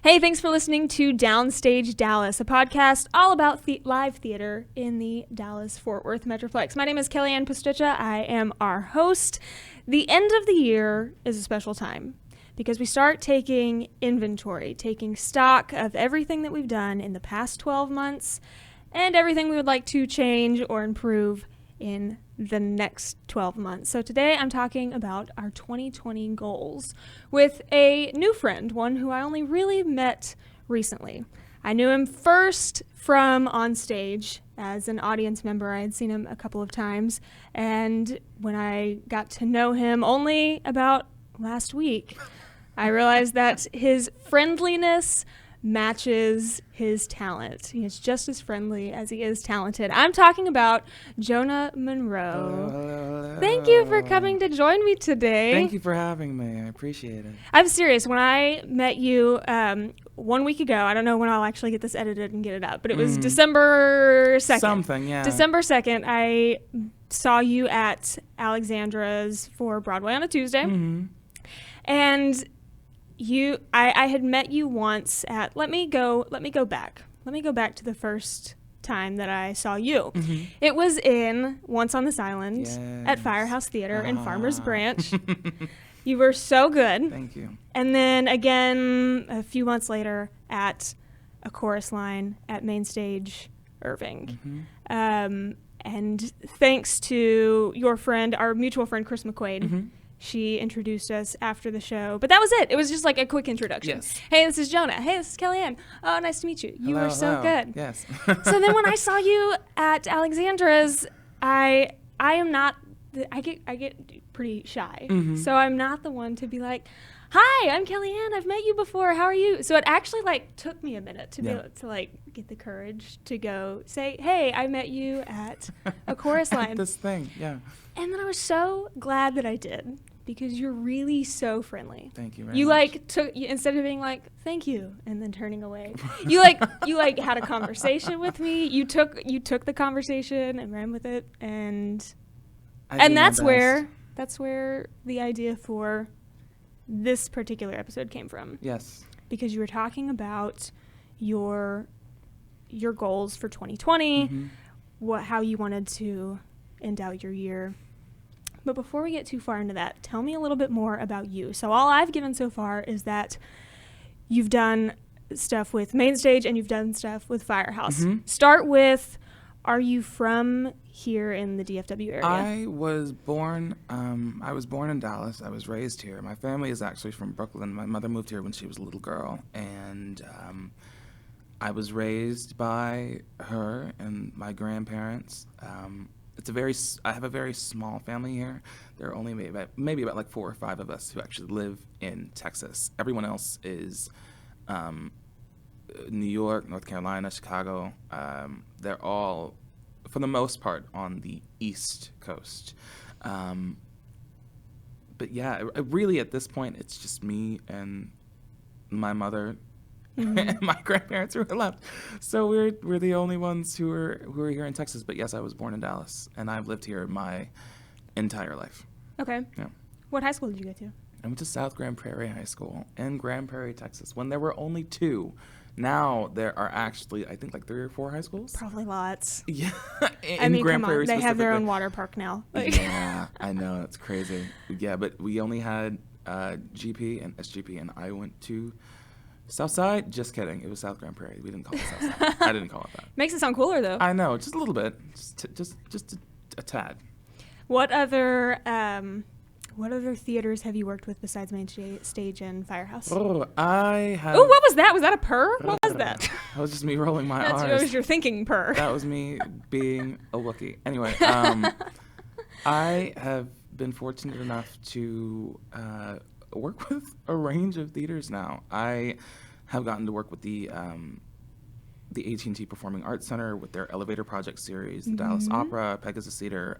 Hey, thanks for listening to Downstage Dallas, a podcast all about live theater in the Dallas-Fort Worth Metroplex. My name is Kellyanne Posticha. I am our host. The end of the year is a special time because we start taking inventory, taking stock of everything that we've done in the past 12 months and everything we would like to change or improve in the next 12 months. So today I'm talking about our 2020 goals with a new friend, one who I only really met recently. I knew him first from on stage as an audience member. I had seen him a couple of times, and when I got to know him only about last week, I realized that his friendliness matches his talent. He is just as friendly as he is talented. I'm talking about Jonah Munroe. Hello. Thank you for coming to join me today. Thank you for having me. I appreciate it. I'm serious. When I met you 1 week ago, I don't know when I'll actually get this edited and get it up, but it was December 2nd. Something, yeah. December 2nd, I saw you at Alexandra's for Broadway on a Tuesday. Mm-hmm. And I had met you once at, let me go back to the first time that I saw you. Mm-hmm. It was in Once on This Island at Yes. Firehouse Theatre in Farmers Branch. You were so good. Thank you. And then again, a few months later at a chorus line at Mainstage Irving. Mm-hmm. And thanks to your friend, our mutual friend, Chris McQuaid, Mm-hmm. she introduced us after the show. But that was it. It was just like a quick introduction. Yes. Hey, this is Jonah. Hey, this is Kellyanne. Oh, nice to meet you. You Hello, were so hello. good. Yes. So then when I saw you at Alexandra's, I am not, I get pretty shy. Mm-hmm. So I'm not the one to be like, hi, I'm Kellyanne. I've met you before. How are you? So it actually took me a minute to be able to get the courage to go say, hey, I met you at a chorus line. This thing, yeah. And then I was so glad that I did because you're really so friendly. Thank you very You much. took instead of being like thank you and then turning away. You had a conversation with me. You took the conversation and ran with it, and I do my that's best. that's where the idea for this particular episode came from. Yes. Because you were talking about your goals for 2020, Mm-hmm. how you wanted to end out your year. But before we get too far into that, tell me a little bit more about you. So all I've given so far is that you've done stuff with Mainstage and you've done stuff with Firehouse. Mm-hmm. Start with, are you from here in the DFW area? I was born in Dallas. I was raised here. My family is actually from Brooklyn. My mother moved here when she was a little girl, and I was raised by her and my grandparents. I have a very small family here. There are only maybe about 4 or 5 of us who actually live in Texas. Everyone else is New York, North Carolina, Chicago. They're all, for the most part, on the East Coast. But yeah, really at this point, it's just me and my mother. And my grandparents who are left, so we're the only ones who are here in Texas. But yes, I was born in Dallas, and I've lived here my entire life. Okay. Yeah. What high school did you go to? I went to South Grand Prairie High School in Grand Prairie, Texas, when there were only 2. Now there are actually, I think, 3 or 4 high schools. Probably lots. Yeah. I mean, Grand come Prairie on. They have their own specifically. water park now. Yeah, I know, it's crazy. Yeah, but we only had GP and SGP, and I went to Southside. Just kidding. It was South Grand Prairie. We didn't call it Southside. I didn't call it that. Makes it sound cooler, though. I know, just a little bit, just a tad. What other theaters have you worked with besides Mainstage and Firehouse? Oh, I have. Oh, what was that? Was that a purr? What was that? That was just me rolling my That R's. was your thinking purr. That was me being a Wookiee. Anyway, I have been fortunate enough to work with a range of theaters now. I have gotten to work with the AT&T Performing Arts Center with their Elevator Project series, the Dallas Opera, Pegasus Theatre,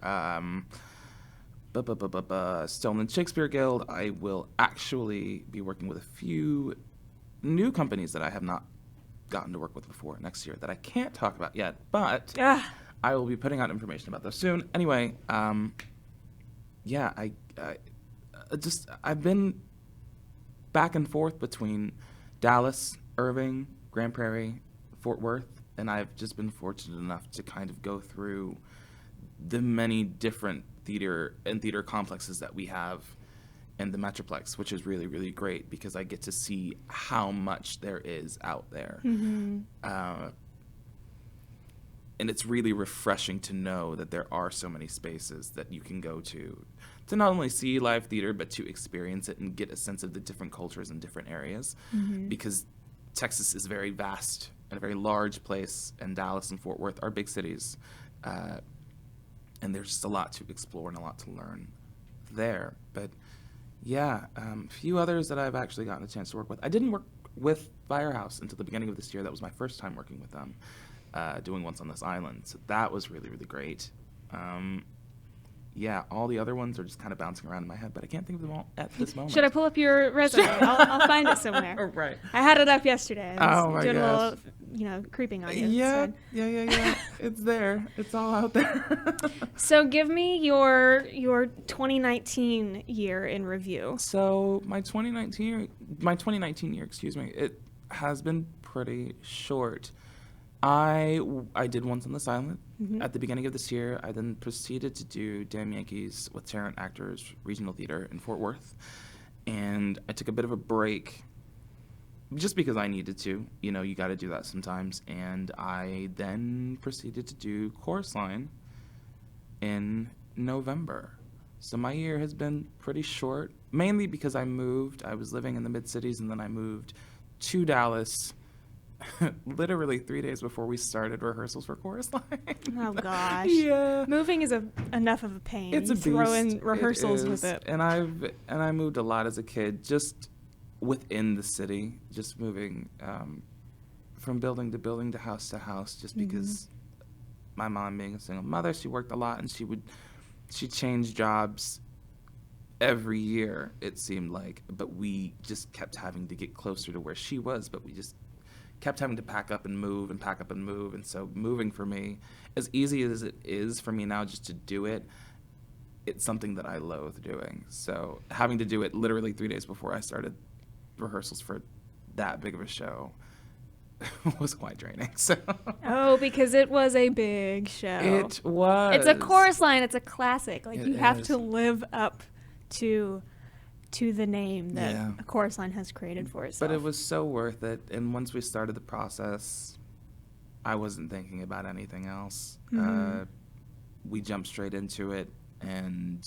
Stillman Shakespeare Guild. I will actually be working with a few new companies that I have not gotten to work with before next year that I can't talk about yet, but I will be putting out information about those soon. Anyway, I've been back and forth between Dallas Irving, Grand Prairie, Fort Worth, and I've just been fortunate enough to kind of go through the many different theater complexes that we have in the Metroplex, which is really, really great because I get to see how much there is out there. And it's really refreshing to know that there are so many spaces that you can go to not only see live theater, but to experience it and get a sense of the different cultures in different areas. Because Texas is very vast and a very large place, and Dallas and Fort Worth are big cities. And there's just a lot to explore and a lot to learn there. But yeah, a few others that I've actually gotten a chance to work with. I didn't work with Firehouse until the beginning of this year. That was my first time working with them, doing Once on This Island. So that was really, really great. Yeah, all the other ones are just kind of bouncing around in my head, but I can't think of them all at this moment. Should I pull up your resume? I'll find it somewhere. Right. I had it up yesterday. I was doing gosh. a little, creeping on you. Yeah. It's there. It's all out there. So give me your 2019 year in review. So my 2019 year, it has been pretty short. I did Once on This Island at the beginning of this year. I then proceeded to do Damn Yankees with Tarrant Actors Regional Theatre in Fort Worth. And I took a bit of a break just because I needed to. You got to do that sometimes. And I then proceeded to do Chorus Line in November. So my year has been pretty short, mainly because I moved. I was living in the mid-cities, and then I moved to Dallas literally 3 days before we started rehearsals for Chorus Line. Oh gosh. Yeah. Moving is enough of a pain. It's a beast. Throw in rehearsals with it. And I moved a lot as a kid, just within the city, just moving from building to building, to house, just because my mom, being a single mother, she worked a lot, and she changed jobs every year, it seemed like, but we just kept having to get closer to where she was, but we just kept having to pack up and move. And so moving for me, as easy as it is for me now just to do it, it's something that I loathe doing. So having to do it literally 3 days before I started rehearsals for that big of a show was quite draining. So because it was a big show. It was. It's a Chorus Line. It's a classic. Like, you have is. to live up to the name that a Chorus Line has created for itself. But it was so worth it. And once we started the process, I wasn't thinking about anything else. We jumped straight into it, and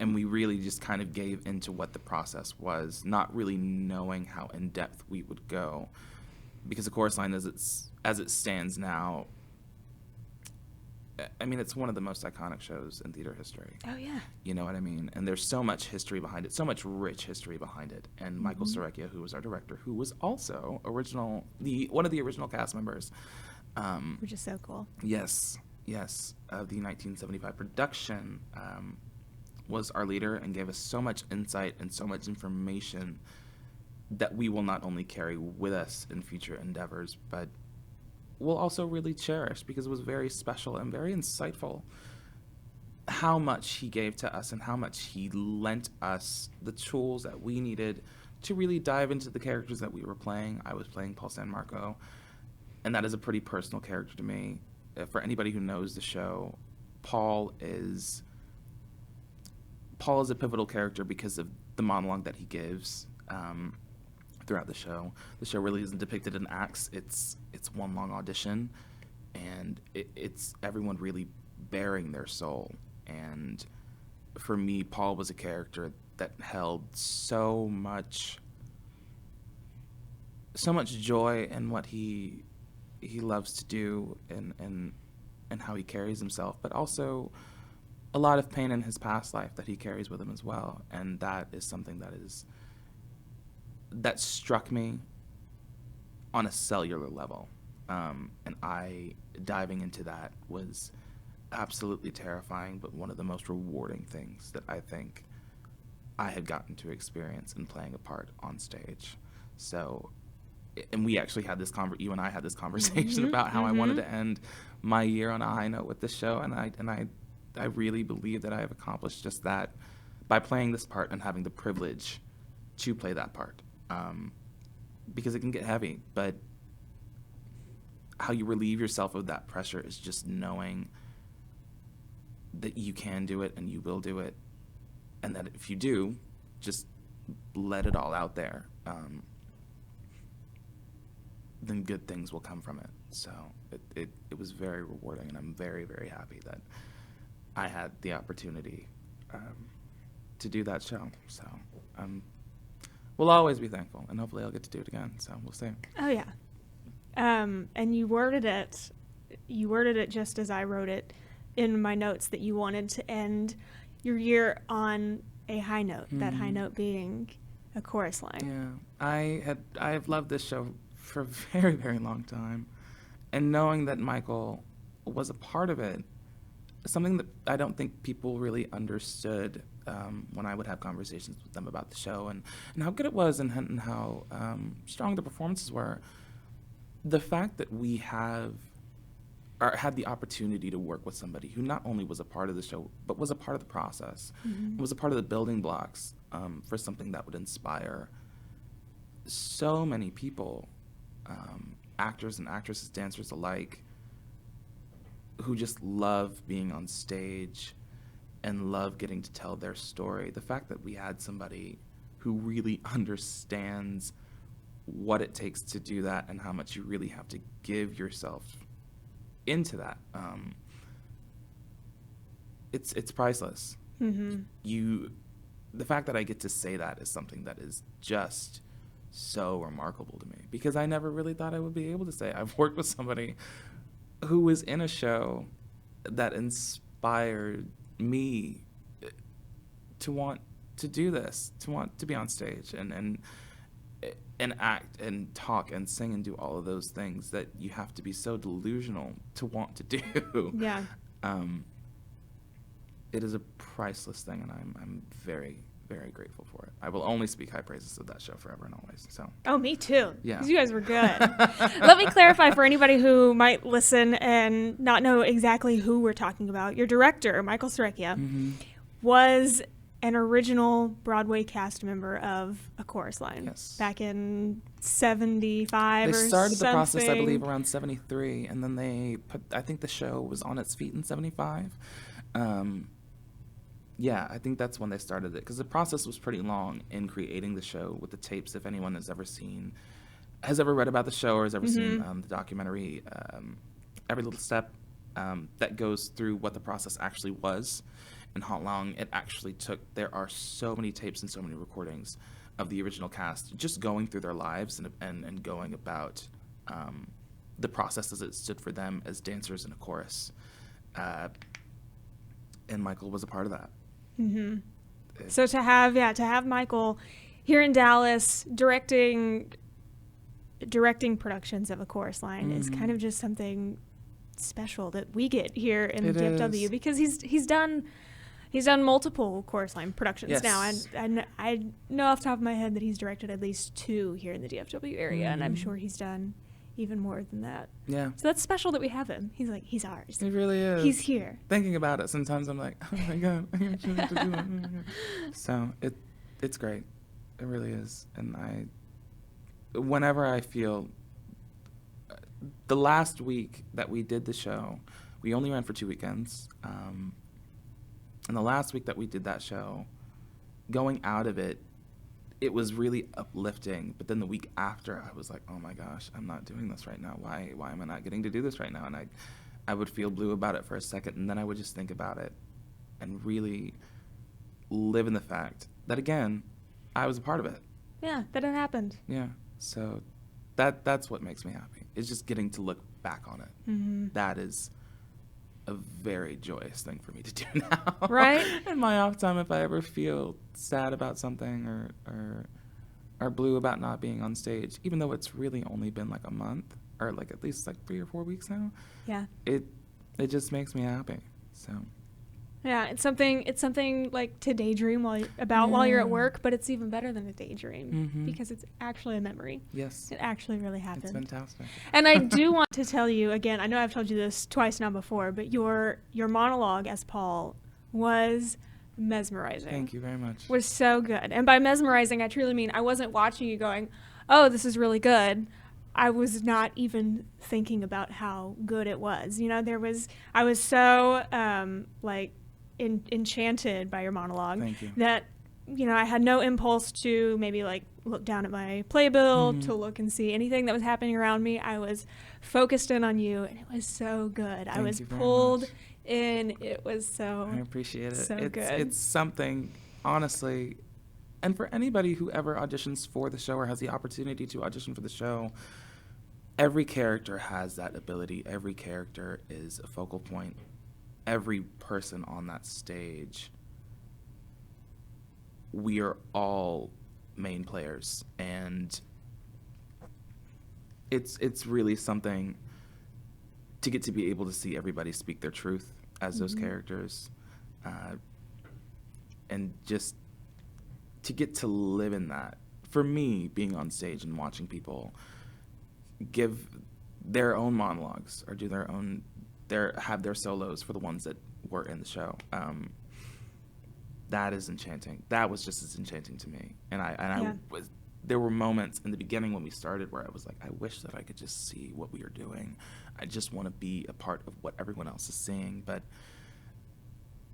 we really just kind of gave into what the process was, not really knowing how in depth we would go, because the Chorus Line, as it stands now, I mean, it's one of the most iconic shows in theater history. Oh, yeah. You know what I mean? And there's so much history behind it, so much rich history behind it. And Michael Sorecchia, who was our director, who was also one of the original cast members. Which is so cool. Yes, of the 1975 production, was our leader and gave us so much insight and so much information that we will not only carry with us in future endeavors, but we'll also really cherish, because it was very special and very insightful how much he gave to us and how much he lent us the tools that we needed to really dive into the characters that we were playing. I was playing Paul San Marco, and that is a pretty personal character to me. For anybody who knows the show, Paul is a pivotal character because of the monologue that he gives throughout the show. The show really isn't depicted in acts. It's one long audition, and it's everyone really bearing their soul. And for me, Paul was a character that held so much joy in what he loves to do and how he carries himself, but also a lot of pain in his past life that he carries with him as well. And that is something that struck me on a cellular level. And diving into that was absolutely terrifying, but one of the most rewarding things that I think I had gotten to experience in playing a part on stage. So, and we actually had this you and I had this conversation about how I wanted to end my year on a high note with this show, and I really believe that I have accomplished just that by playing this part and having the privilege to play that part. because it can get heavy. But how you relieve yourself of that pressure is just knowing that you can do it and you will do it, and that if you do, just let it all out there, then good things will come from it. So it was very rewarding, and I'm very, very happy that I had the opportunity to do that show. So we'll always be thankful, and hopefully I'll get to do it again. So we'll see. Oh yeah. And you worded it just as I wrote it in my notes, that you wanted to end your year on a high note, that high note being a chorus line. Yeah, I have loved this show for a very, very long time, and knowing that Michael was a part of it, something that I don't think people really understood when I would have conversations with them about the show and how good it was and how strong the performances were. The fact that we had the opportunity to work with somebody who not only was a part of the show, but was a part of the process, was a part of the building blocks for something that would inspire so many people, actors and actresses, dancers alike, who just love being on stage and love getting to tell their story. The fact that we had somebody who really understands what it takes to do that and how much you really have to give yourself into that, it's priceless. The fact that I get to say that is something that is just so remarkable to me, because I never really thought I would be able to say I've worked with somebody who was in a show that inspired me to want to do this, to want to be on stage and act and talk and sing and do all of those things that you have to be so delusional to want to do. Yeah. It is a priceless thing, and I'm very, very grateful for it. I will only speak high praises of that show forever and always. So. Oh, me too. Yeah. 'Cause you guys were good. Let me clarify for anybody who might listen and not know exactly who we're talking about. Your director, Michael Serecchia, was an original Broadway cast member of A Chorus Line. Yes. Back in 75 or something. They started the process, I believe, around 73, and then I think the show was on its feet in 75. Yeah, I think that's when they started it, because the process was pretty long in creating the show with the tapes. If anyone has ever read about the show or has ever seen the documentary, every little step that goes through what the process actually was and how long it actually took. There are so many tapes and so many recordings of the original cast just going through their lives and going about the process as it stood for them as dancers in a chorus. And Michael was a part of that. So to have Michael here in Dallas directing productions of A Chorus Line is kind of just something special that we get here in the DFW, because he's done multiple Chorus Line productions now, and I know off the top of my head that he's directed at least 2 here in the DFW area, and I'm sure he's done even more than that. Yeah. So that's special that we have him. He's ours. He really is. He's here. Thinking about it, sometimes I'm like, oh my God, I actually have to do it. Oh my God. So it's great. It really is. And whenever I feel, the last week that we did the show, we only ran for 2 weekends. And the last week that we did that show, going out of it, it was really uplifting. But then the week after, I was like, oh my gosh, I'm not doing this right now. Why am I not getting to do this right now? And I would feel blue about it for a second, and then I would just think about it and really live in the fact that, again, I was a part of it. Yeah, that it happened. Yeah. So that's what makes me happy. It's just getting to look back on it. That is a very joyous thing for me to do now. Right? In my off time, if I ever feel sad about something or blue about not being on stage, even though it's really only been like a month or like at least like 3 or 4 weeks now. Yeah. It just makes me happy. So. Yeah, it's something like to daydream while you're at work, but it's even better than a daydream because it's actually a memory. Yes. It actually really happened. It's fantastic. And I do want to tell you again, I know I've told you this twice now before, but your monologue as Paul was mesmerizing. Thank you very much. Was so good. And by mesmerizing, I truly mean I wasn't watching you going, oh, this is really good. I was not even thinking about how good it was. You know, I was so enchanted by your monologue. Thank you. That, you know, I had no impulse to maybe like look down at my playbill to look and see anything that was happening around me. I was focused in on you, and it was so good. I was pulled in. It was so. I appreciate it. So it's, good. It's something, honestly, and for anybody who ever auditions for the show or has the opportunity to audition for the show, every character has that ability. Every character is a focal point. Every person on that stage, we are all main players, and it's really something to get to be able to see everybody speak their truth as those characters, and just to get to live in that. For me, being on stage and watching people give their own monologues or do have their solos for the ones that were in the show, that is enchanting. That was just as enchanting to me. And there were moments in the beginning when we started where I was like, I wish that I could just see what we are doing. I just want to be a part of what everyone else is seeing.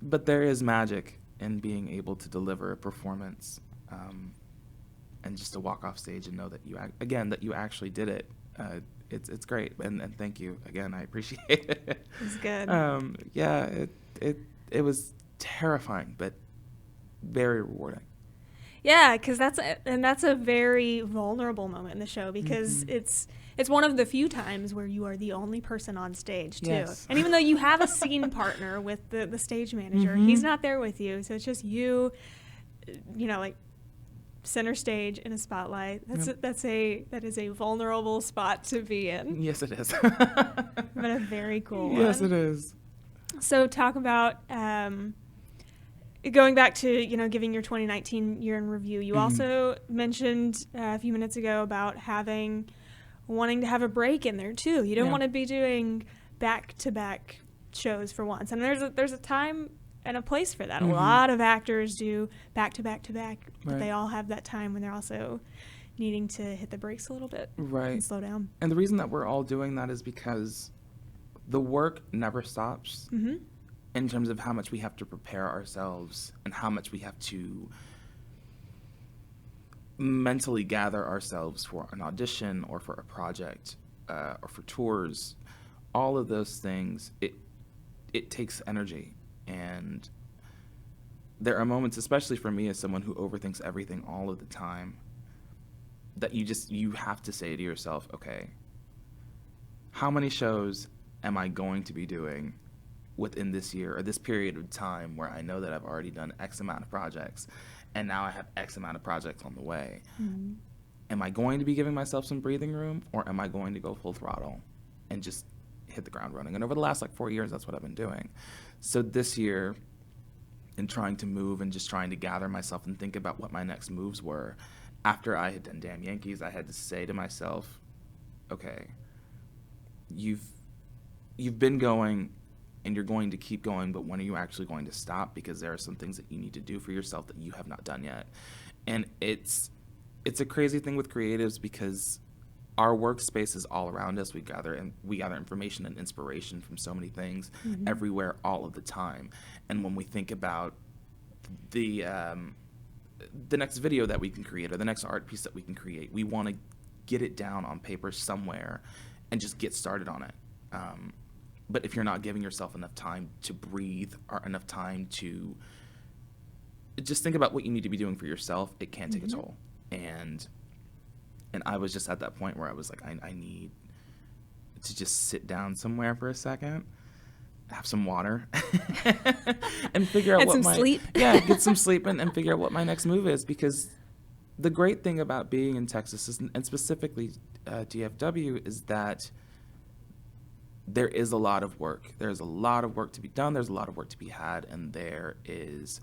But there is magic in being able to deliver a performance, and just to walk off stage and know that you actually did it. It's great, and thank you again. I appreciate it. It was good. It was terrifying, but very rewarding. Yeah, because that's a very vulnerable moment in the show, because it's one of the few times where you are the only person on stage too. Yes. And even though you have a scene partner with the stage manager, he's not there with you, so it's just you, you know, like center stage in a spotlight. That is a vulnerable spot to be in. Yes, it is. But a very cool one. Yes, it is. So talk about going back to, you know, giving your 2019 year in review. You also mentioned a few minutes ago about wanting to have a break in there too. You don't want to be doing back-to-back shows for once. And there's a time and a place for that. A lot of actors do back-to-back-to-back, but they all have that time when they're also needing to hit the brakes a little bit and slow down. And the reason that we're all doing that is because the work never stops in terms of how much we have to prepare ourselves and how much we have to mentally gather ourselves for an audition or for a project or for tours. All of those things, it takes energy. And there are moments, especially for me as someone who overthinks everything all of the time, that you have to say to yourself, okay, how many shows am I going to be doing within this year or this period of time where I know that I've already done X amount of projects and now I have X amount of projects on the way? Am I going to be giving myself some breathing room, or am I going to go full throttle and just hit the ground running? And over the last 4 years, that's what I've been doing. So this year, in trying to move and just trying to gather myself and think about what my next moves were, after I had done Damn Yankees, I had to say to myself, okay, you've been going and you're going to keep going, but when are you actually going to stop? Because there are some things that you need to do for yourself that you have not done yet. And it's a crazy thing with creatives, because our workspace is all around us. We gather information and inspiration from so many things everywhere, all of the time. And when we think about the next video that we can create or the next art piece that we can create, we want to get it down on paper somewhere and just get started on it. But if you're not giving yourself enough time to breathe or enough time to just think about what you need to be doing for yourself, it can take a toll. And I was just at that point where I was like, I need to just sit down somewhere for a second, have some water, and figure out sleep. Get some sleep and figure out what my next move is. Because the great thing about being in Texas and specifically DFW is that there is a lot of work. There's a lot of work to be done. There's a lot of work to be had, and there is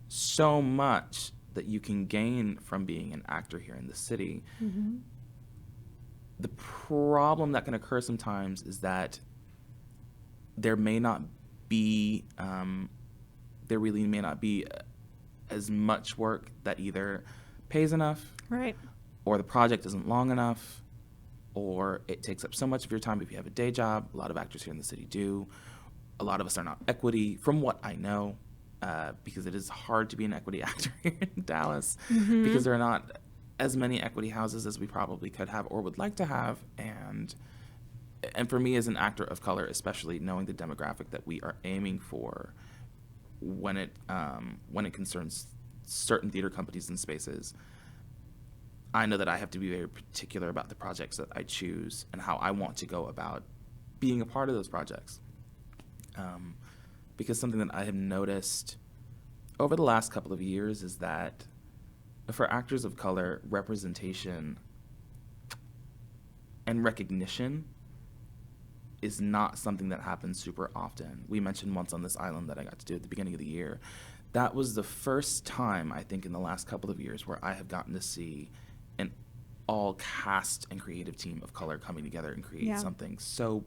so much that you can gain from being an actor here in the city. The problem that can occur sometimes is that there really may not be as much work that either pays enough, right, or the project isn't long enough, or it takes up so much of your time if you have a day job. A lot of actors here in the city do. A lot of us are not equity, from what I know, because it is hard to be an equity actor here in Dallas, because there are not as many equity houses as we probably could have or would like to have. And for me as an actor of color, especially knowing the demographic that we are aiming for when it concerns certain theater companies and spaces, I know that I have to be very particular about the projects that I choose and how I want to go about being a part of those projects. Because something that I have noticed over the last couple of years is that for actors of color, representation and recognition is not something that happens super often. We mentioned Once on This Island that I got to do at the beginning of the year. That was the first time, I think, in the last couple of years where I have gotten to see an all cast and creative team of color coming together and create something so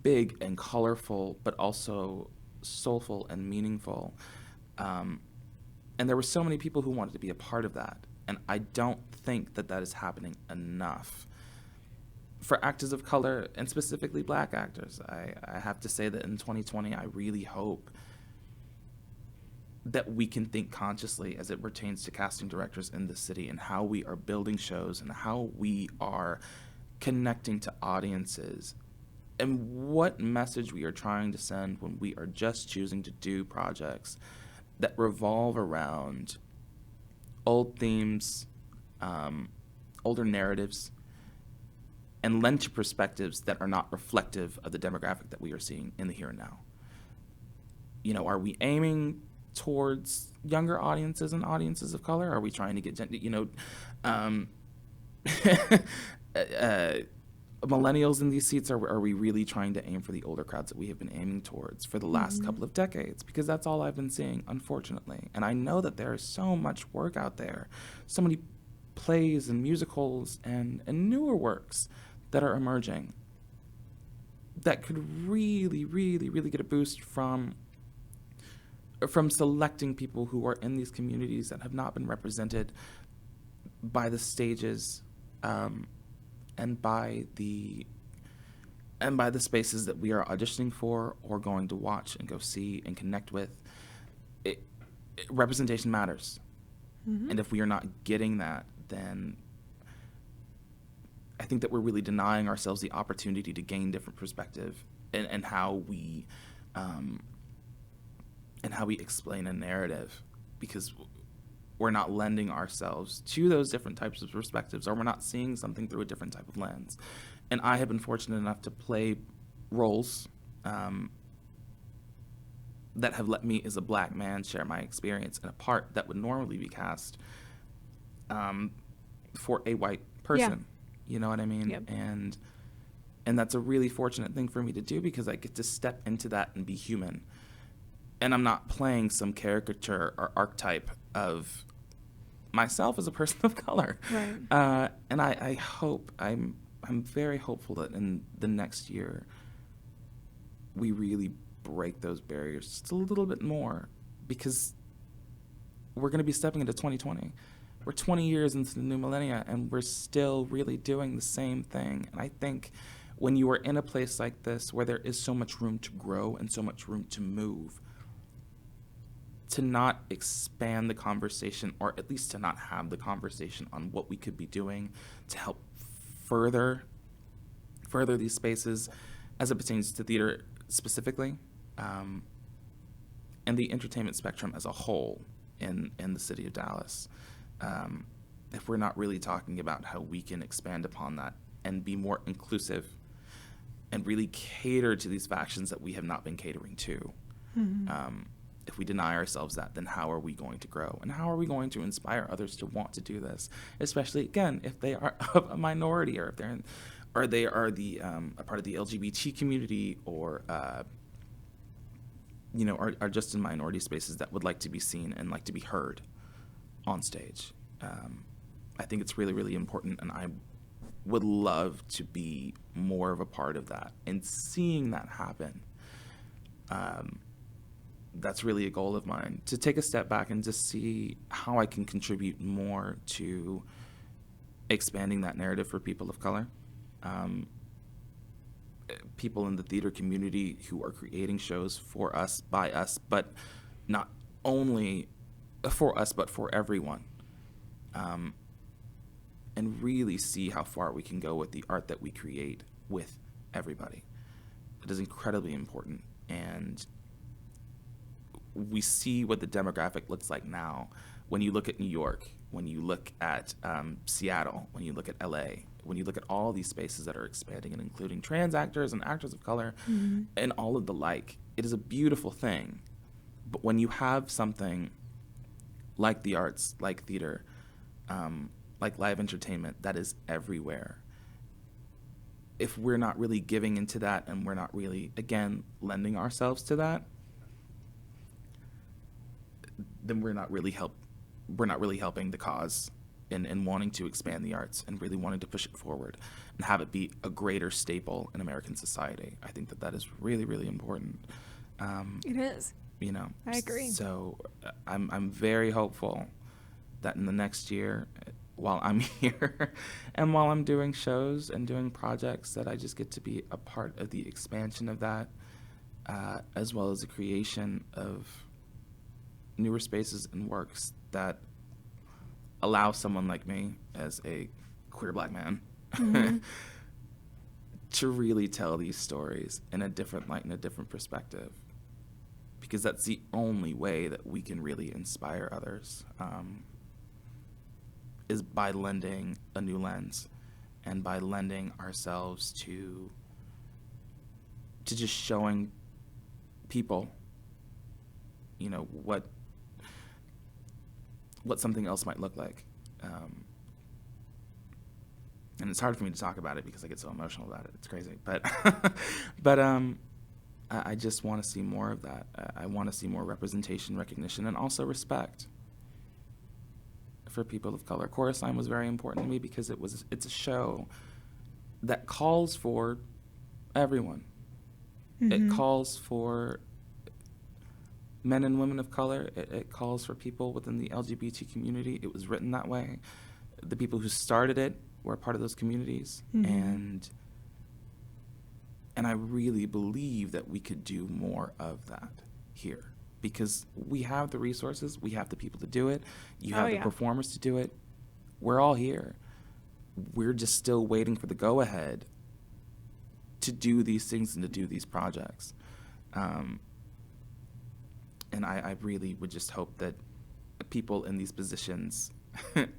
big and colorful, but also soulful and meaningful. And there were so many people who wanted to be a part of that. And I don't think that that is happening enough. For actors of color, and specifically Black actors, I have to say that in 2020, I really hope that we can think consciously as it pertains to casting directors in the city and how we are building shows and how we are connecting to audiences and what message we are trying to send when we are just choosing to do projects that revolve around old themes, older narratives, and lend to perspectives that are not reflective of the demographic that we are seeing in the here and now. You know, are we aiming towards younger audiences and audiences of color? Are we trying to get, millennials in these seats? Are we really trying to aim for the older crowds that we have been aiming towards for the last couple of decades? Because that's all I've been seeing, unfortunately. And I know that there is so much work out there, so many plays and musicals and newer works that are emerging that could really, really, really get a boost from selecting people who are in these communities that have not been represented by the stages and by the spaces that we are auditioning for or going to watch and go see and connect with. Representation matters. And if we are not getting that, then I think that we're really denying ourselves the opportunity to gain different perspective and how we explain a narrative, because we're not lending ourselves to those different types of perspectives, or we're not seeing something through a different type of lens. And I have been fortunate enough to play roles that have let me, as a Black man, share my experience in a part that would normally be cast for a white person. You know what I mean? Yep. And that's a really fortunate thing for me to do, because I get to step into that and be human. And I'm not playing some caricature or archetype of myself as a person of color. Right. And I hope, I'm very hopeful that in the next year we really break those barriers just a little bit more, because we're going to be stepping into 2020. We're 20 years into the new millennia, and we're still really doing the same thing. And I think when you are in a place like this where there is so much room to grow and so much room to move, to not expand the conversation, or at least to not have the conversation on what we could be doing to help further these spaces as it pertains to theater specifically, and the entertainment spectrum as a whole in the city of Dallas. If we're not really talking about how we can expand upon that and be more inclusive and really cater to these factions that we have not been catering to. If we deny ourselves that, then how are we going to grow? And how are we going to inspire others to want to do this? Especially, again, if they are of a minority, or if they're or they are a part of the LGBT community, or are just in minority spaces that would like to be seen and like to be heard on stage. I think it's really, really important, and I would love to be more of a part of that and seeing that happen. that's really a goal of mine, to take a step back and just see how I can contribute more to expanding that narrative for people of color, people in the theater community who are creating shows for us, by us, but not only for us, but for everyone. And really see how far we can go with the art that we create with everybody. It is incredibly important. And we see what the demographic looks like now when you look at New York, when you look at Seattle, when you look at LA, when you look at all these spaces that are expanding and including trans actors and actors of color and all of the like. It is a beautiful thing. But when you have something like the arts, like theater, like live entertainment that is everywhere, if we're not really giving into that and we're not really, again, lending ourselves to that, then we're not really helping the cause in wanting to expand the arts and really wanting to push it forward and have it be a greater staple in American society. I think that is really, really important. It is. You know, I agree. So I'm very hopeful that in the next year, while I'm here and while I'm doing shows and doing projects, that I just get to be a part of the expansion of that, as well as the creation of newer spaces and works that allow someone like me, as a queer Black man, to really tell these stories in a different light and a different perspective. Because that's the only way that we can really inspire others, is by lending a new lens and by lending ourselves to just showing people, you know, what something else might look like. And it's hard for me to talk about it because I get so emotional about it. It's crazy. But I just want to see more of that. I want to see more representation, recognition, and also respect for people of color. Chorus Line was very important to me because it's a show that calls for everyone. It calls for men and women of color. It calls for people within the LGBT community. It was written that way. The people who started it were a part of those communities. And I really believe that we could do more of that here, because we have the resources, we have the people to do it, you have the performers to do it. We're all here. We're just still waiting for the go-ahead to do these things and to do these projects. And I really would just hope that people in these positions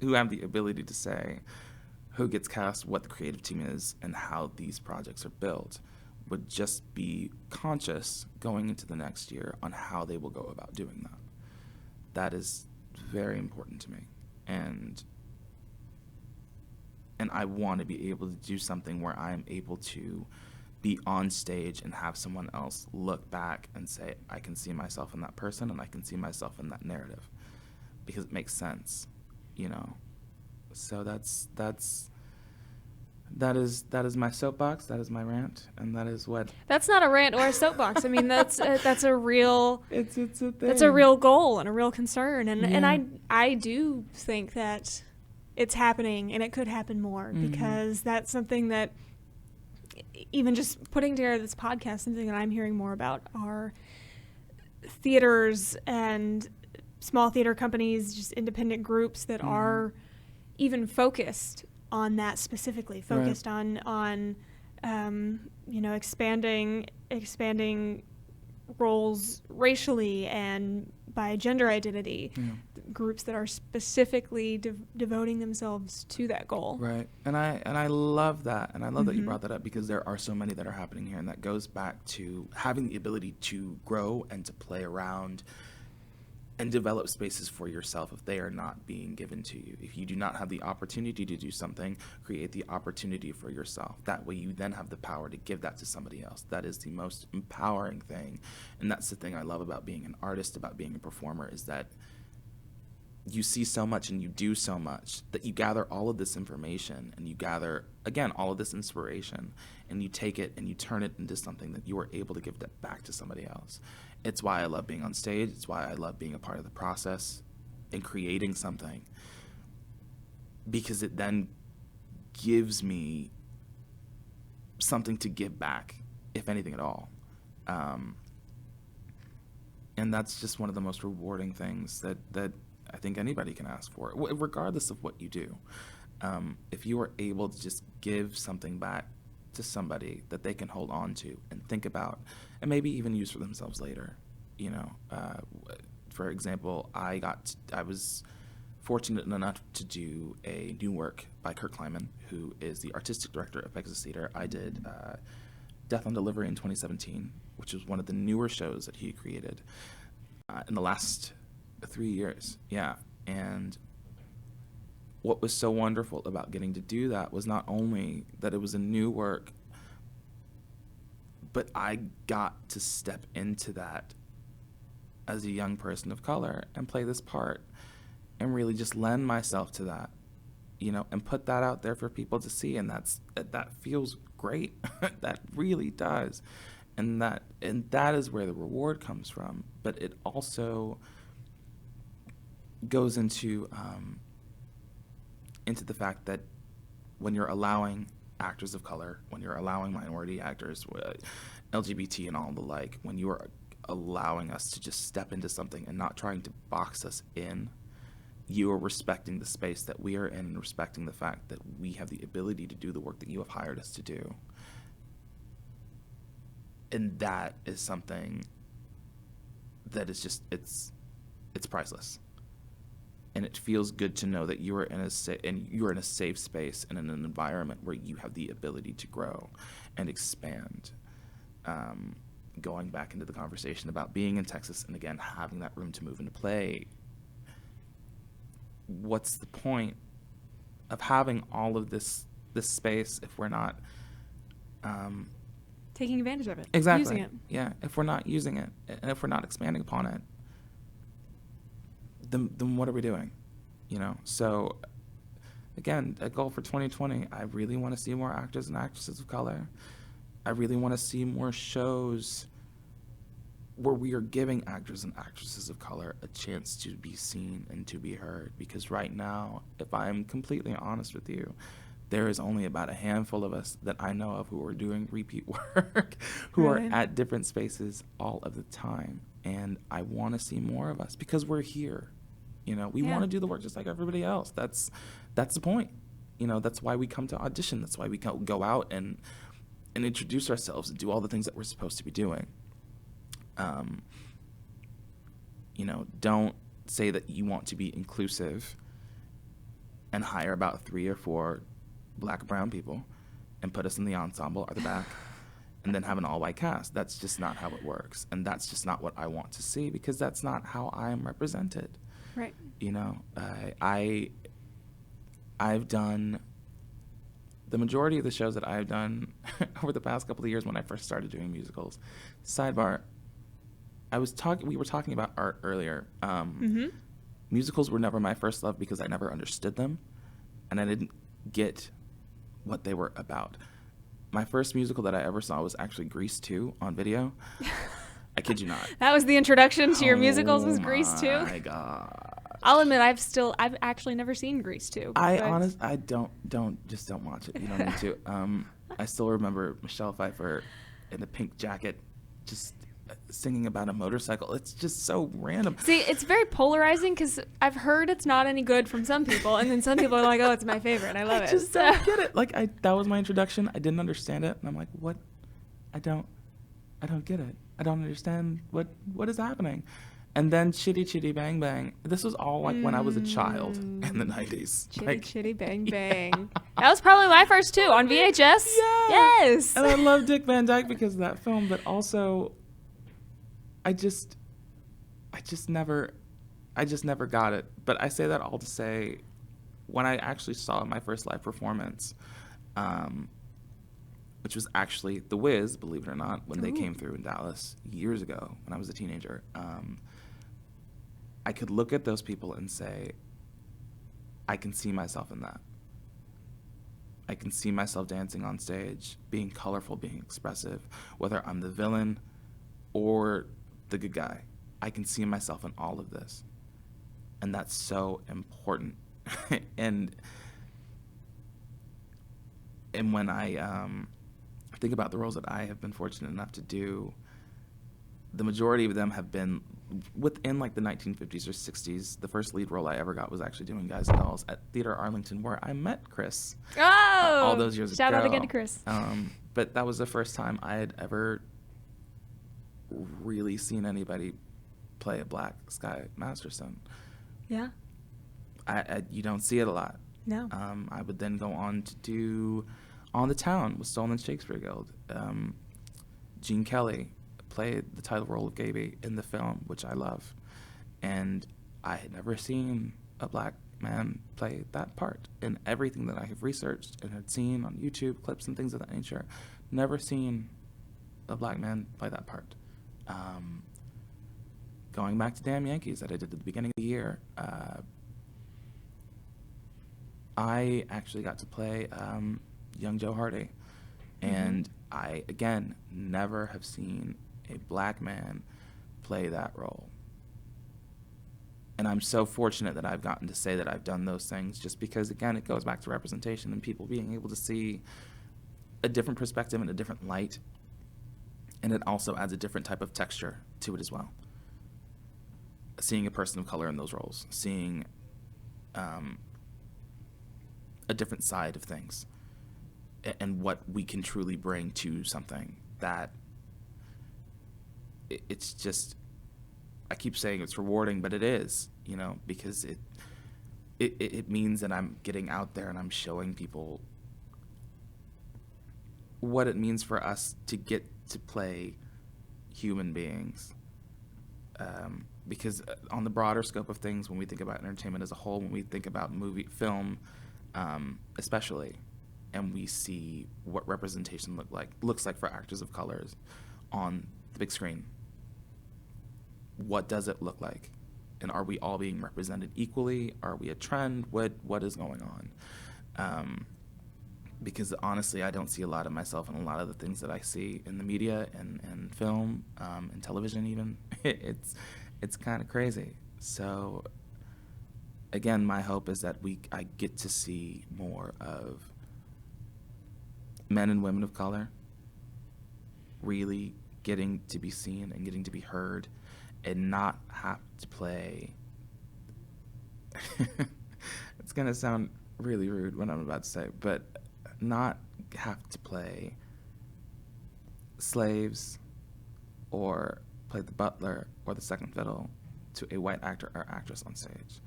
who have the ability to say who gets cast, what the creative team is, and how these projects are built, would just be conscious going into the next year on how they will go about doing that. That is very important to me. And I want to be able to do something where I'm able to be on stage and have someone else look back and say, I can see myself in that person and I can see myself in that narrative, because it makes sense, you know? So that is my soapbox, that is my rant, and that is what... That's not a rant or a soapbox. I mean, that's a real... It's a thing. That's a real goal and a real concern. And I do think that it's happening, and it could happen more, because that's something that, even just putting together this podcast, something that I'm hearing more about are theaters and small theater companies, just independent groups that are even focused on that specifically, focused on you know, expanding roles racially and by gender identity, groups that are specifically devoting themselves to that goal. Right. And I love that. And I love that you brought that up, because there are so many that are happening here, and that goes back to having the ability to grow and to play around and develop spaces for yourself if they are not being given to you. If you do not have the opportunity to do something, create the opportunity for yourself. That way you then have the power to give that to somebody else. That is the most empowering thing. And that's the thing I love about being an artist, about being a performer, is that you see so much and you do so much that you gather all of this information and you gather, again, all of this inspiration, and you take it and you turn it into something that you are able to give that back to somebody else. It's why I love being on stage. It's why I love being a part of the process and creating something, because it then gives me something to give back, if anything at all. And that's just one of the most rewarding things that I think anybody can ask for, regardless of what you do. If you are able to just give something back to somebody that they can hold on to and think about, and maybe even use for themselves later. For example, I was fortunate enough to do a new work by Kurt Kleiman, who is the artistic director of Pegasus Theatre. I did Death on Delivery in 2017, which was one of the newer shows that he created in the last 3 years. Yeah, and what was so wonderful about getting to do that was not only that it was a new work, but I got to step into that as a young person of color and play this part and really just lend myself to that, and put that out there for people to see. And that feels great. That really does. And that is where the reward comes from. But it also goes into the fact that when you're allowing actors of color, when you're allowing minority actors, LGBT and all the like, when you are allowing us to just step into something and not trying to box us in, you are respecting the space that we are in and respecting the fact that we have the ability to do the work that you have hired us to do. And that is something that is just, it's priceless. And it feels good to know that you are in a safe space and in an environment where you have the ability to grow and expand. Going back into the conversation about being in Texas and again having that room to move into play, what's the point of having all of this space if we're not taking advantage of it? Exactly. Using it. Yeah, if we're not using it and if we're not expanding upon it, then what are we doing? So again, a goal for 2020, I really want to see more actors and actresses of color. I really want to see more shows where we are giving actors and actresses of color a chance to be seen and to be heard. Because right now, if I'm completely honest with you, there is only about a handful of us that I know of who are doing repeat work, who are at different spaces all of the time. And I want to see more of us because we're here. We want to do the work just like everybody else. That's the point. That's why we come to audition. That's why we go out and introduce ourselves and do all the things that we're supposed to be doing. Don't say that you want to be inclusive and hire about 3 or 4 black or brown people and put us in the ensemble or the back and then have an all-white cast. That's just not how it works. And that's just not what I want to see because that's not how I am represented. Right. I've done the majority of the shows that I've done over the past couple of years when I first started doing musicals. Sidebar, we were talking about art earlier. Musicals were never my first love because I never understood them and I didn't get what they were about. My first musical that I ever saw was actually Grease 2 on video. I kid you not. That was the introduction to your musicals, was Grease 2? Oh my God. I'll admit I've actually never seen Grease 2. I don't watch it. You don't need to. I still remember Michelle Pfeiffer in a pink jacket just singing about a motorcycle. It's just so random. See, it's very polarizing because I've heard it's not any good from some people, and then some people are like, "Oh, it's my favorite. I love it." I just don't get it. That was my introduction. I didn't understand it, and I'm like, "What? I don't get it. I don't understand what is happening." And then Chitty Chitty Bang Bang. This was all when I was a child in the 90s. Chitty Chitty Bang Bang. That was probably my first too on VHS. Yeah. Yes. And I love Dick Van Dyke because of that film, but also I just never got it. But I say that all to say, when I actually saw my first live performance, which was actually The Wiz, believe it or not, when they came through in Dallas years ago when I was a teenager, I could look at those people and say, I can see myself in that. I can see myself dancing on stage, being colorful, being expressive, whether I'm the villain or the good guy. I can see myself in all of this. And that's so important. and when I think about the roles that I have been fortunate enough to do, the majority of them have been within like the 1950s or 60s. The first lead role I ever got was actually doing Guys and Dolls at Theater Arlington, where I met Chris. All those years ago. Shout out again to Chris. But that was the first time I had ever really seen anybody play a black Sky Masterson. Yeah. You don't see it a lot. No. I would then go on to do On the Town with Stolen Shakespeare Guild. Gene Kelly played the title role of Gaby in the film, which I love. And I had never seen a black man play that part. In everything that I have researched and had seen on YouTube clips and things of that nature, never seen a black man play that part. Going back to Damn Yankees that I did at the beginning of the year, I actually got to play young Joe Hardy. And I, again, never have seen a black man play that role. And I'm so fortunate that I've gotten to say that I've done those things, just because, again, it goes back to representation and people being able to see a different perspective and a different light. And it also adds a different type of texture to it as well. Seeing a person of color in those roles, seeing a different side of things, and what we can truly bring to something that it's just, I keep saying it's rewarding, but it is, because it means that I'm getting out there and I'm showing people what it means for us to get to play human beings. Because on the broader scope of things, when we think about entertainment as a whole, when we think about film, especially, and we see what representation looks like for actors of colors on the big screen, what does it look like? And are we all being represented equally? Are we a trend? What is going on? Because honestly, I don't see a lot of myself in a lot of the things that I see in the media and film and television even. It's kind of crazy. So again, my hope is that I get to see more of men and women of color really getting to be seen and getting to be heard, and not have to play it's going to sound really rude what I'm about to say, but not have to play slaves or play the butler or the second fiddle to a white actor or actress on stage.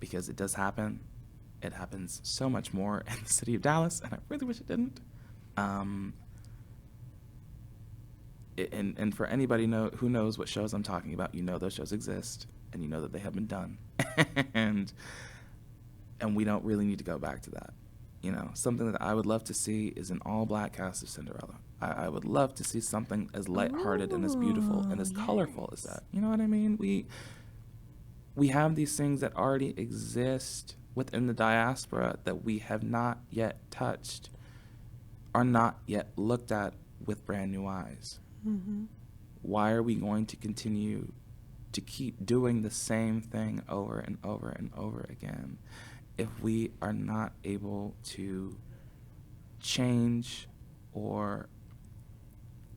Because it does happen. It happens so much more in the city of Dallas, and I really wish it didn't. And for anybody who knows what shows I'm talking about, those shows exist, and that they have been done. and we don't really need to go back to that. Something that I would love to see is an all-black cast of Cinderella. I would love to see something as lighthearted and as beautiful and as colorful as that. You know what I mean? We have these things that already exist within the diaspora that we have not yet touched, are not yet looked at with brand new eyes. Mm-hmm. Why are we going to continue to keep doing the same thing over and over and over again if we are not able to change or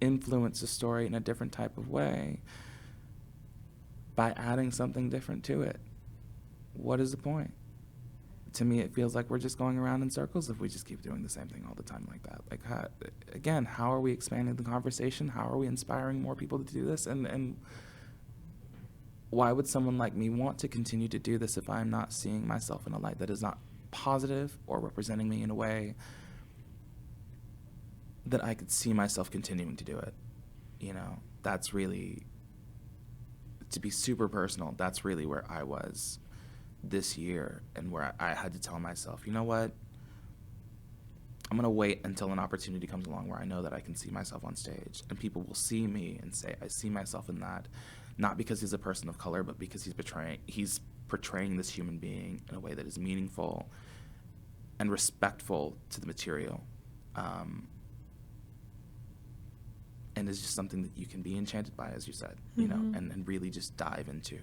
influence a story in a different type of way by adding something different to it? What is the point? To me, it feels like we're just going around in circles if we just keep doing the same thing all the time like that. How are we expanding the conversation? How are we inspiring more people to do this? And why would someone like me want to continue to do this if I'm not seeing myself in a light that is not positive or representing me in a way that I could see myself continuing to do it? That's really, to be super personal, that's really where I was this year, and where I had to tell myself, you know what, I'm going to wait until an opportunity comes along where I know that I can see myself on stage, and people will see me and say, I see myself in that, not because he's a person of color, but because he's portraying this human being in a way that is meaningful and respectful to the material. and is just something that you can be enchanted by, as you said, you know, and really just dive into.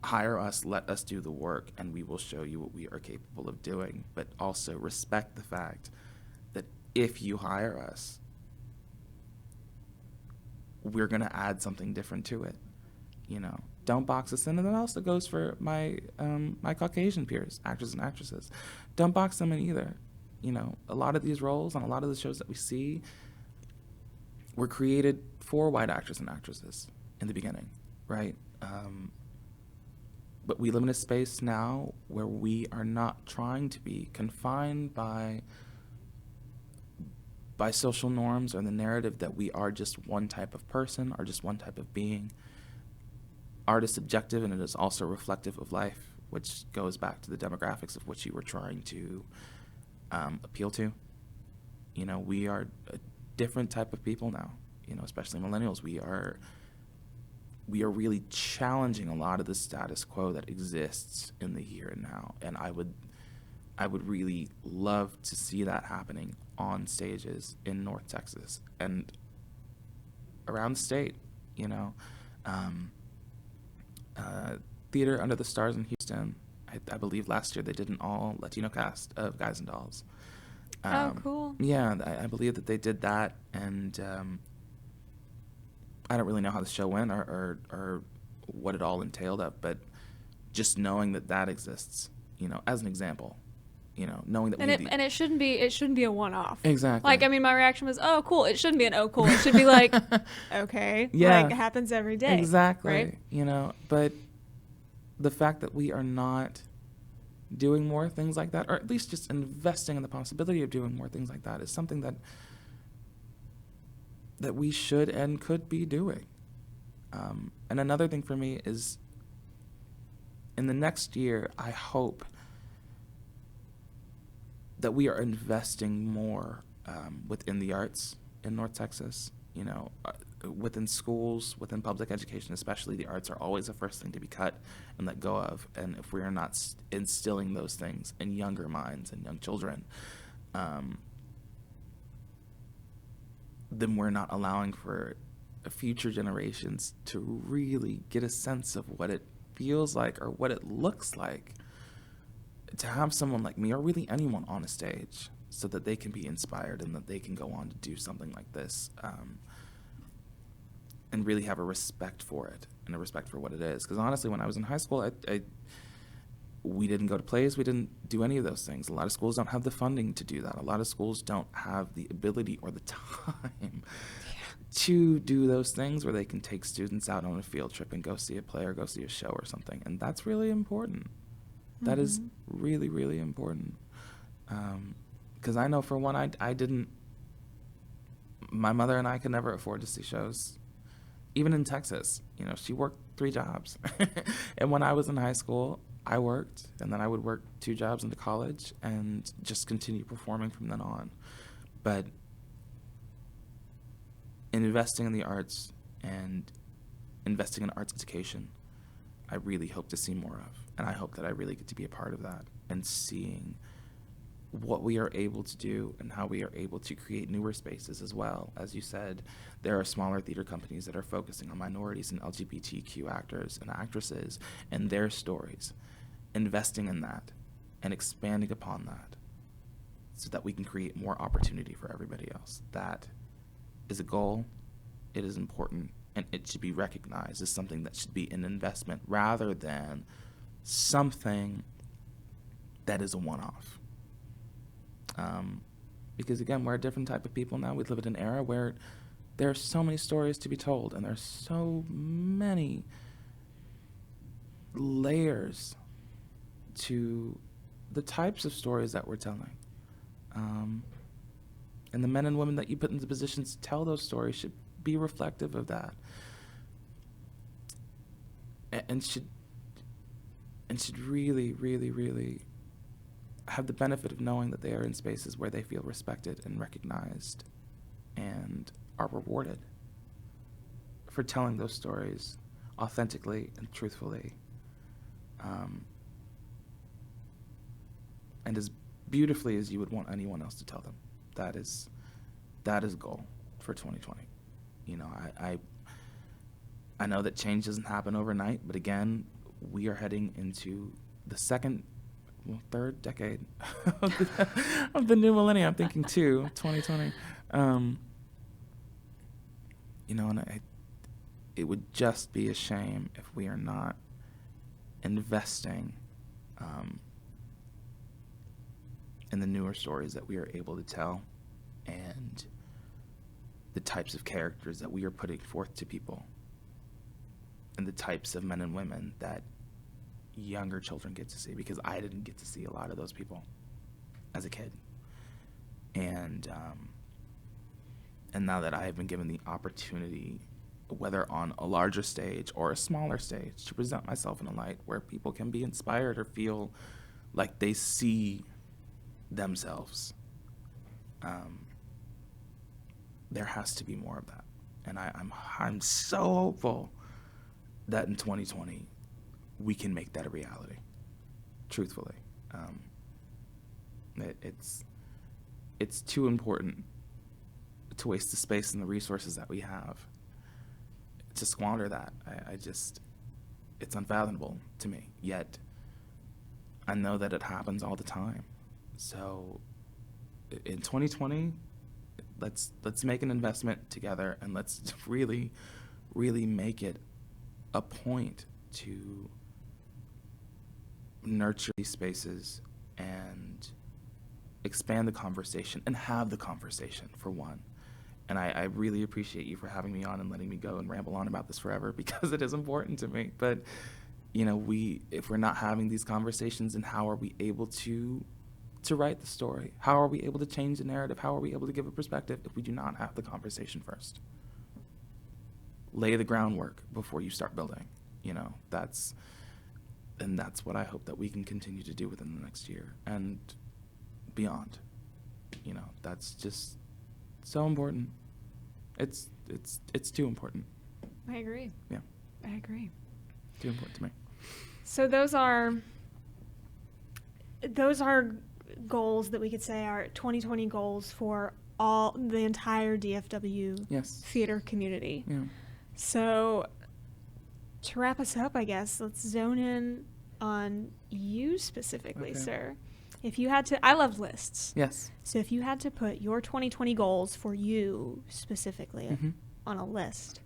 Hire us, let us do the work, and we will show you what we are capable of doing, but also respect the fact that if you hire us, we're going to add something different to it. You know, don't box us in. And that also goes for my my Caucasian peers, actors and actresses. Don't box them in either. You know, a lot of these roles on a lot of the shows that we see were created for white actors and actresses in the beginning, right? But we live in a space now where we are not trying to be confined by social norms or the narrative that we are just one type of person or just one type of being. Art is subjective, and it is also reflective of life, which goes back to the demographics of which you were trying to appeal to. You know, we are a different type of people now, you know, especially millennials. We are really challenging a lot of the status quo that exists in the here and now. And I would really love to see that happening on stages in North Texas and around the state, you know. Theater Under the Stars in Houston, I believe last year they did an all Latino cast of Guys and Dolls. Oh, cool. Yeah, I believe that they did that, and I don't really know how the show went or what it all entailed of, but just knowing that exists, you know, as an example, you know, knowing that and it shouldn't be a one-off. Exactly. Like, I mean, my reaction was, oh, cool. It shouldn't be an oh, cool. It should be like, okay, yeah, like it happens every day. Exactly. Right? You know, but the fact that we are not doing more things like that, or at least just investing in the possibility of doing more things like that, is something that we should and could be doing. And another thing for me is, in the next year, I hope that we are investing more within the arts in North Texas. You know, within schools, within public education especially, the arts are always the first thing to be cut and let go of. And if we are not instilling those things in younger minds and young children, then we're not allowing for future generations to really get a sense of what it feels like or what it looks like to have someone like me, or really anyone, on a stage, so that they can be inspired and that they can go on to do something like this, and really have a respect for it and a respect for what it is. Because honestly, when I was in high school, we didn't go to plays, we didn't do any of those things. A lot of schools don't have the funding to do that. A lot of schools don't have the ability or the time to do those things where they can take students out on a field trip and go see a play or go see a show or something. And that's really important. That is really, really important. Because I know, for one, I didn't, my mother and I could never afford to see shows. Even in Texas, you know, she worked 3 jobs. And when I was in high school, I worked, and then I would work 2 jobs into college and just continue performing from then on. But investing in the arts and investing in arts education, I really hope to see more of. And I hope that I really get to be a part of that, and seeing what we are able to do and how we are able to create newer spaces as well. As you said, there are smaller theater companies that are focusing on minorities and LGBTQ actors and actresses and their stories, investing in that and expanding upon that so that we can create more opportunity for everybody else. That is a goal. It is important, and it should be recognized as something that should be an investment rather than something that is a one-off. Because again, we're a different type of people now. We live in an era where there are so many stories to be told, and there's so many layers to the types of stories that we're telling. And the men and women that you put into positions to tell those stories should be reflective of that. And should really, really, really have the benefit of knowing that they are in spaces where they feel respected and recognized and are rewarded for telling those stories authentically and truthfully, and as beautifully as you would want anyone else to tell them. That is a goal for 2020. You know, I know that change doesn't happen overnight, but again, we are heading into the third decade of the new millennium. I'm thinking 2020. You know, and it would just be a shame if we are not investing in the newer stories that we are able to tell and the types of characters that we are putting forth to people and the types of men and women that younger children get to see, because I didn't get to see a lot of those people as a kid. And now that I have been given the opportunity, whether on a larger stage or a smaller stage, to present myself in a light where people can be inspired or feel like they see themselves, there has to be more of that. And I'm so hopeful that in 2020 we can make that a reality, truthfully. It's too important to waste the space and the resources that we have to squander that. It's unfathomable to me, yet I know that it happens all the time. So in 2020, let's make an investment together, and let's really, really make it a point to nurture these spaces and expand the conversation and have the conversation, for one. And I really appreciate you for having me on and letting me go and ramble on about this forever, because it is important to me. But, you know, if we're not having these conversations, and how are we able to write the story? How are we able to change the narrative? How are we able to give a perspective if we do not have the conversation first? Lay the groundwork before you start building. You know, that's what I hope that we can continue to do within the next year and beyond. You know, that's just so important. It's too important. I agree. Yeah. I agree. Too important to me. So those are goals that we could say are 2020 goals for the entire DFW theater community. Yeah. So to wrap us up, I guess, let's zone in on you specifically, sir. If you had to, I love lists. Yes. So if you had to put your 2020 goals for you specifically on a list,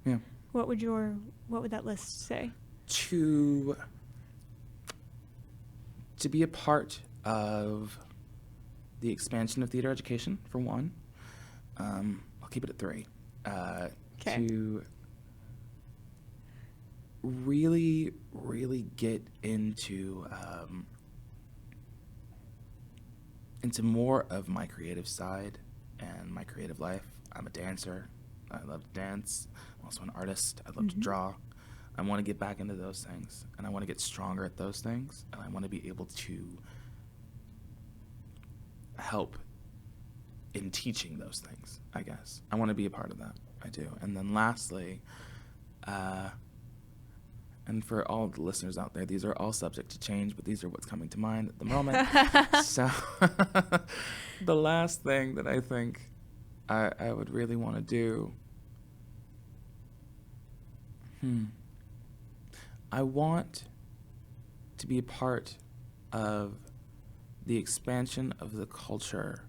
what would that list say? To be a part of the expansion of theater education, for one. I'll keep it at 3. To really, really get into more of my creative side and my creative life. I'm a dancer. I love to dance. I'm also an artist. I love to draw. I want to get back into those things, and I want to get stronger at those things, and I want to be able to help in teaching those things, I guess. I want to be a part of that. I do. And then lastly, and for all the listeners out there, these are all subject to change, but these are what's coming to mind at the moment. So the last thing that I think I would really want to do, I want to be a part of the expansion of the culture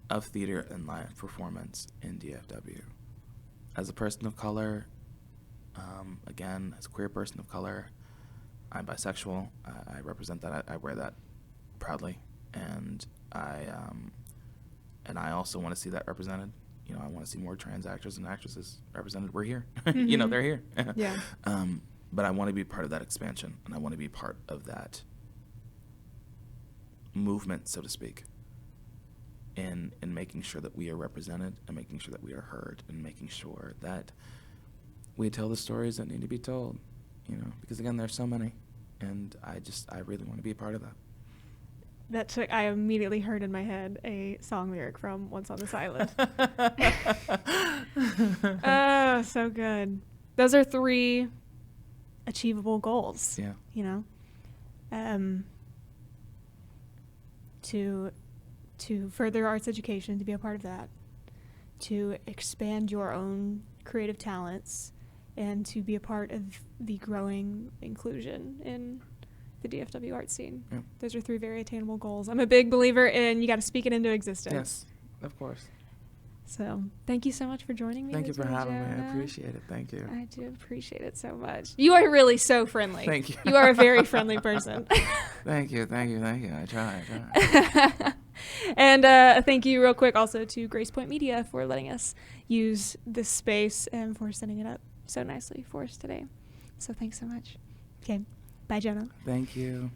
of theater and live performance in DFW. As a person of color, again, as a queer person of color, I'm bisexual. I represent that. I wear that proudly, and I also want to see that represented. You know, I want to see more trans actors and actresses represented. We're here. You know, they're here. Yeah. But I want to be part of that expansion, and I want to be part of that movement, so to speak, in making sure that we are represented, and making sure that we are heard, and making sure that we tell the stories that need to be told, you know, because again, there's so many, and I really want to be a part of that. I immediately heard in my head a song lyric from Once on This Island. Oh, so good. Those are 3 achievable goals. Yeah. You know, to further arts education, to be a part of that, to expand your own creative talents and to be a part of the growing inclusion in the DFW art scene. Yeah. Those are 3 very attainable goals. I'm a big believer in you got to speak it into existence. Yes, of course. So thank you so much for joining me. Thank you for having me. Jonah. I appreciate it. Thank you. I do appreciate it so much. You are really so friendly. Thank you. You are a very friendly person. Thank you. I try. And thank you real quick also to Grace Point Media for letting us use this space and for setting it up so nicely for us today. So thanks so much. Okay. Bye, Jonah. Thank you.